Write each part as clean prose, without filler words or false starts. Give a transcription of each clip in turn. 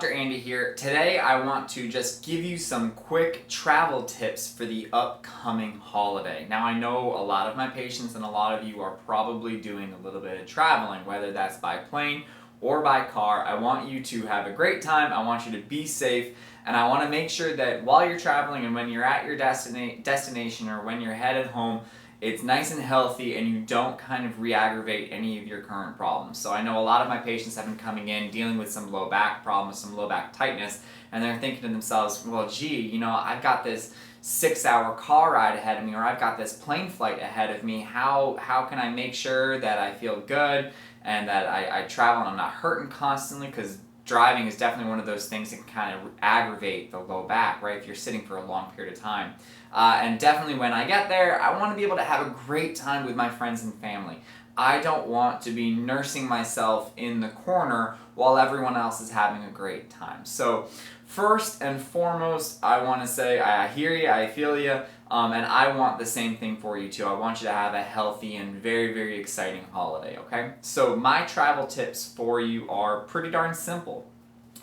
Dr. Andy here. Today I want to just give you some quick travel tips for the upcoming holiday. Now I know a lot of my patients and a lot of you are probably doing a little bit of traveling, whether that's by plane or by car. I want you to have a great time, I want you to be safe, and I want to make sure that while you're traveling and when you're at your destination or when you're headed home, it's nice and healthy and you don't kind of re-aggravate any of your current problems. So I know a lot of my patients have been coming in dealing with some low back problems, some low back tightness, and they're thinking to themselves, well gee, you know, I've got this 6-hour car ride ahead of me, or I've got this plane flight ahead of me. How can I make sure that I feel good and that I travel and I'm not hurting constantly? Because driving is definitely one of those things that can kind of aggravate the low back, right, if you're sitting for a long period of time. And definitely when I get there, I want to be able to have a great time with my friends and family. I don't want to be nursing myself in the corner while everyone else is having a great time. So first and foremost, I want to say I hear you, I feel you, and I want the same thing for you too. I want you to have a healthy and very, very exciting holiday, okay? So my travel tips for you are pretty darn simple.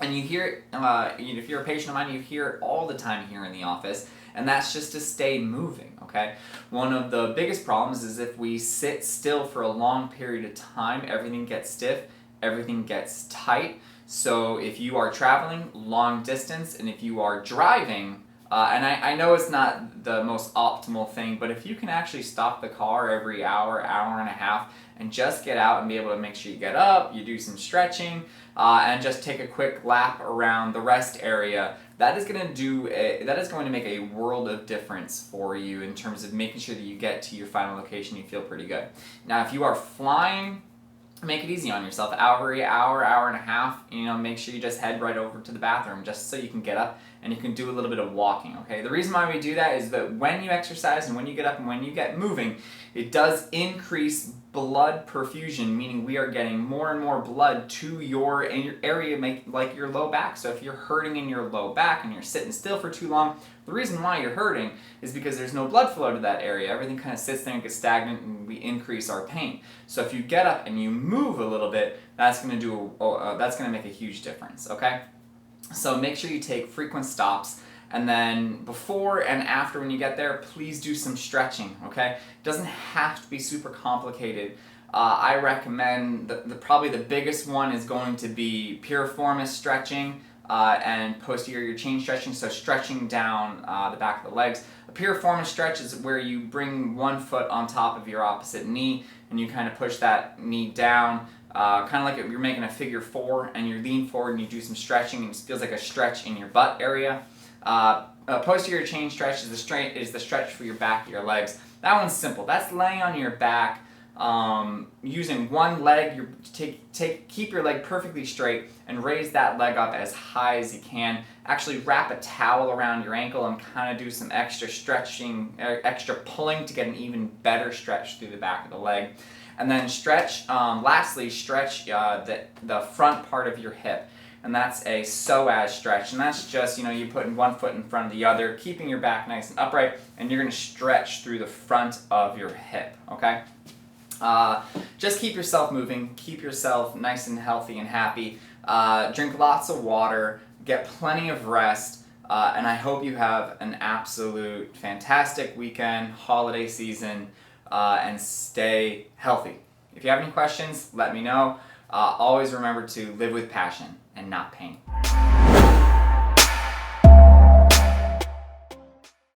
And you hear it, if you're a patient of mine, you hear it all the time here in the office, and that's just to stay moving, okay? One of the biggest problems is if we sit still for a long period of time, everything gets stiff, everything gets tight. So if you are traveling long distance and if you are driving, and I know it's not the most optimal thing, but if you can actually stop the car every hour, hour and a half, and just get out and be able to make sure you get up, you do some stretching, and just take a quick lap around the rest area, that is going to make a world of difference for you in terms of making sure that you get to your final location, you feel pretty good. Now if you are flying, make it easy on yourself. Every hour, hour and a half, make sure you just head right over to the bathroom just so you can get up and you can do a little bit of walking, okay? The reason why we do that is that when you exercise and when you get up and when you get moving, it does increase blood perfusion, meaning we are getting more and more blood to your area, like your low back. So if you're hurting in your low back and you're sitting still for too long, the reason why you're hurting is because there's no blood flow to that area. Everything kind of sits there and gets stagnant and we increase our pain. So if you get up and you move a little bit, that's going to make a huge difference, okay? So make sure you take frequent stops, and then before and after when you get there, please do some stretching, okay? It doesn't have to be super complicated. I recommend, probably the biggest one is going to be piriformis stretching and posterior chain stretching, so stretching down the back of the legs. A piriformis stretch is where you bring one foot on top of your opposite knee and you kind of push that knee down, kind of like you're making a figure 4, and you lean forward and you do some stretching and it feels like a stretch in your butt area. Posterior chain stretch is the stretch for your back of your legs. That one's simple. That's laying on your back, using one leg. Keep your leg perfectly straight and raise that leg up as high as you can. Actually wrap a towel around your ankle and kind of do some extra stretching, extra pulling to get an even better stretch through the back of the leg. And then lastly, stretch the front part of your hip. And that's a psoas stretch, and that's just, you putting one foot in front of the other, keeping your back nice and upright, and you're going to stretch through the front of your hip, okay? Just keep yourself moving, keep yourself nice and healthy and happy, drink lots of water, get plenty of rest, and I hope you have an absolute fantastic weekend, holiday season, and stay healthy. If you have any questions, let me know. Always remember to live with passion and not pain.